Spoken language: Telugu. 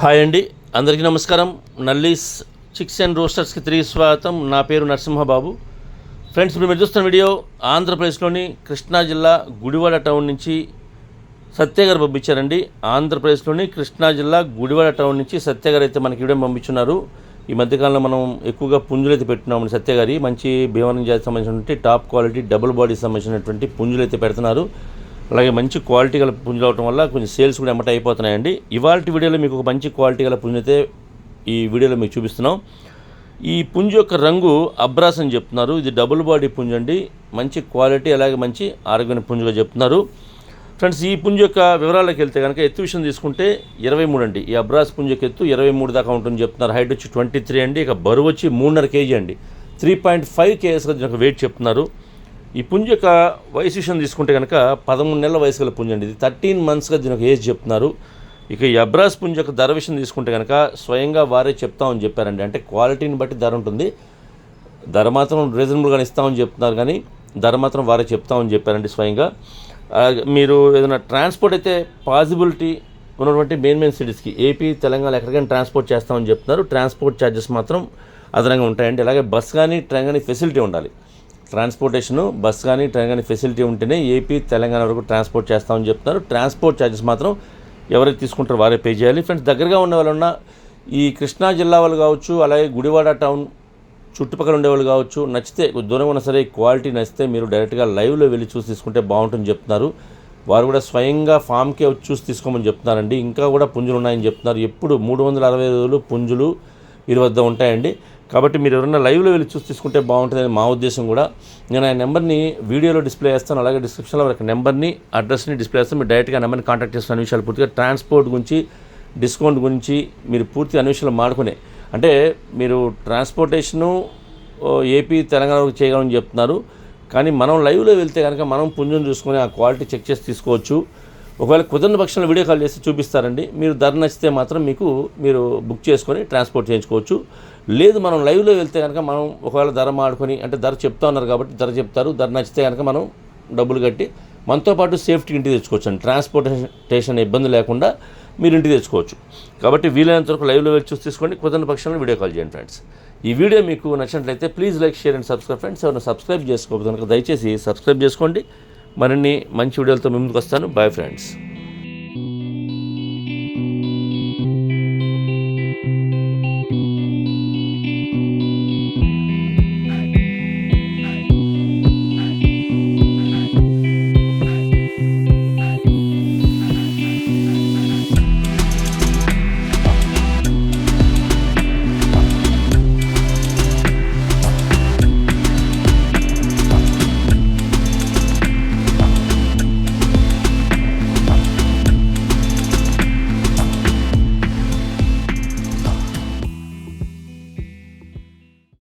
హాయ్ అండి, అందరికీ నమస్కారం. నల్లీస్ చిక్స్ అండ్ రోస్టర్స్కి తిరిగి స్వాగతం. నా పేరు నరసింహబాబు. ఫ్రెండ్స్, ఇప్పుడు మీరు చూస్తున్న వీడియో ఆంధ్రప్రదేశ్లోని కృష్ణా జిల్లా గుడివాడ టౌన్ నుంచి సత్య గారు పంపించారండి. ఆంధ్రప్రదేశ్లోని కృష్ణా జిల్లా గుడివాడ టౌన్ నుంచి సత్య గారు అయితే మనకి వీడియో పంపించున్నారు. ఈ మధ్యకాలంలో మనం ఎక్కువగా పుంజులు అయితే పెట్టున్నామండి. సత్య గారి మంచి భీమవరం జాతికి సంబంధించినటువంటి టాప్ క్వాలిటీ డబుల్ బాడీకి సంబంధించినటువంటి పుంజులు అయితే పెడుతున్నారు. అలాగే మంచి క్వాలిటీ గల పుంజులు అవడం వల్ల కొంచెం సేల్స్ కూడా ఎమ్మట అయిపోతున్నాయండి. ఇవాళ వీడియోలో మీకు ఒక మంచి క్వాలిటీ గల పుంజు అయితే ఈ వీడియోలో మీకు చూపిస్తున్నాం. ఈ పుంజు యొక్క రంగు అబ్రాస్ అని చెప్తున్నారు. ఇది డబుల్ బాడీ పుంజు అండి. మంచి క్వాలిటీ అలాగే మంచి ఆరోగ్యమైన పుంజుగా చెప్తున్నారు. ఫ్రెండ్స్, ఈ పుంజు యొక్క వివరాల్లోకి వెళ్తే కనుక ఎత్తు విషయం తీసుకుంటే 23 అండి. ఈ అబ్రాస్ పుంజు యొక్క ఎత్తు 23 దాకా ఉంటుంది చెప్తున్నారు. హైట్ వచ్చి 23 అండి. ఇక బరువు వచ్చి 3.5 kg అండి. 3.5 kgs యొక్క వెయిట్ చెప్తున్నారు. ఈ పుంజు యొక్క వయసు విషయం తీసుకుంటే కనుక 13 నెలల వయసు గల పుంజు అండి. ఇది 13 monthsగా దీని ఒక ఏజ్ చెప్తున్నారు. ఇక ఈ అబ్రాస్ పుంజు యొక్క ధర విషయం తీసుకుంటే కనుక స్వయంగా వారే చెప్తామని చెప్పారండి. అంటే క్వాలిటీని బట్టి ధర ఉంటుంది. ధర మాత్రం రీజనబుల్గానే ఇస్తామని చెప్తున్నారు, కానీ ధర మాత్రం వారే చెప్తామని చెప్పారండి స్వయంగా. మీరు ఏదైనా ట్రాన్స్పోర్ట్ అయితే పాసిబిలిటీ ఉన్నటువంటి మెయిన్ సిటీస్కి ఏపీ తెలంగాణ ఎక్కడికైనా ట్రాన్స్పోర్ట్ చేస్తామని చెప్తున్నారు. ట్రాన్స్పోర్ట్ ఛార్జెస్ మాత్రం అదనంగా ఉంటాయండి. అలాగే బస్ కానీ ట్రైన్ కానీ ఫెసిలిటీ ఉండాలి. ట్రాన్స్పోర్టేషను బస్ కానీ ట్రైన్ కానీ ఫెసిలిటీ ఉంటేనే ఏపీ తెలంగాణ వరకు ట్రాన్స్పోర్ట్ చేస్తామని చెప్తున్నారు. ట్రాన్స్పోర్ట్ ఛార్జెస్ మాత్రం ఎవరైతే తీసుకుంటారో వారే పే చేయాలి. ఫ్రెండ్స్, దగ్గరగా ఉన్న వాళ్ళు ఉన్న ఈ కృష్ణా జిల్లా వాళ్ళు కావచ్చు, అలాగే గుడివాడ టౌన్ చుట్టుపక్కల ఉండేవాళ్ళు కావచ్చు, నచ్చితే దూరంగా ఉన్నా సరే క్వాలిటీ నచ్చితే మీరు డైరెక్ట్గా లైవ్లో వెళ్ళి చూసి తీసుకుంటే బాగుంటుందని చెప్తున్నారు. వారు కూడా స్వయంగా ఫామ్కే వచ్చి చూసి తీసుకోమని చెప్తున్నారండి. ఇంకా కూడా పుంజులు ఉన్నాయని చెప్తున్నారు. ఎప్పుడు 365 రోజులు పుంజులు వీరి వద్ద ఉంటాయండి. కాబట్టి మీరు ఎవరైనా లైవ్లో వెళ్ళి చూసి తీసుకుంటే బాగుంటుందని మా ఉద్దేశం కూడా. నేను ఆ నెంబర్ని వీడియోలో డిస్ప్లే చేస్తాను, అలాగే డిస్క్రిప్షన్లో ఒక నెంబర్ని అడ్రస్ని డిస్ప్లే చేస్తాను. మీరు డైరెక్ట్గా నెంబర్ని కాంటాక్ట్ చేస్తున్న అన్ని విషయాలు పూర్తిగా ట్రాన్స్పోర్ట్ గురించి డిస్కౌంట్ గురించి మీరు పూర్తిగా అన్ని విషయాలు మాడుకునే, అంటే మీరు ట్రాన్స్పోర్టేషను ఏపీ తెలంగాణ వరకు చేయగలని చెప్తున్నారు. కానీ మనం లైవ్లో వెళ్తే కనుక మనం పుంజును చూసుకొని ఆ క్వాలిటీ చెక్ చేసి తీసుకోవచ్చు. ఒకవేళ కుదరని పక్షంలో వీడియో కాల్ చేసి చూపిస్తారండి. మీరు ధర నచ్చితే మాత్రం మీరు బుక్ చేసుకొని ట్రాన్స్పోర్ట్ చేయించుకోవచ్చు. లేదు మనం లైవ్లో వెళ్తే కనుక మనం ఒకవేళ ధర మాడుకొని, అంటే ధర చెప్తా ఉన్నారు కాబట్టి ధర చెప్తారు. ధర నచ్చితే కనుక మనం డబ్బులు కట్టి మనతో పాటు సేఫ్టీ ఇంటికి తెచ్చుకోవచ్చు అండి. ట్రాన్స్పోర్టేషన్ ఇబ్బంది లేకుండా మీరు ఇంటికి తెచ్చుకోవచ్చు. కాబట్టి వీలైనంత వరకు లైవ్లో వెళ్ళి చూసి తీసుకోండి. కుదరని పక్షంలో వీడియో కాల్ చేయండి. ఫ్రెండ్స్, ఈ వీడియో మీకు నచ్చినట్లయితే please like, share and subscribe. Friends, ఎవరైనా సబ్స్క్రైబ్ చేసుకోకపోతే కనుక దయచేసి సబ్స్క్రైబ్ చేసుకోండి. మరిన్ని మంచి వీడియోలతో ముందుకు వస్తాను. Bye friends.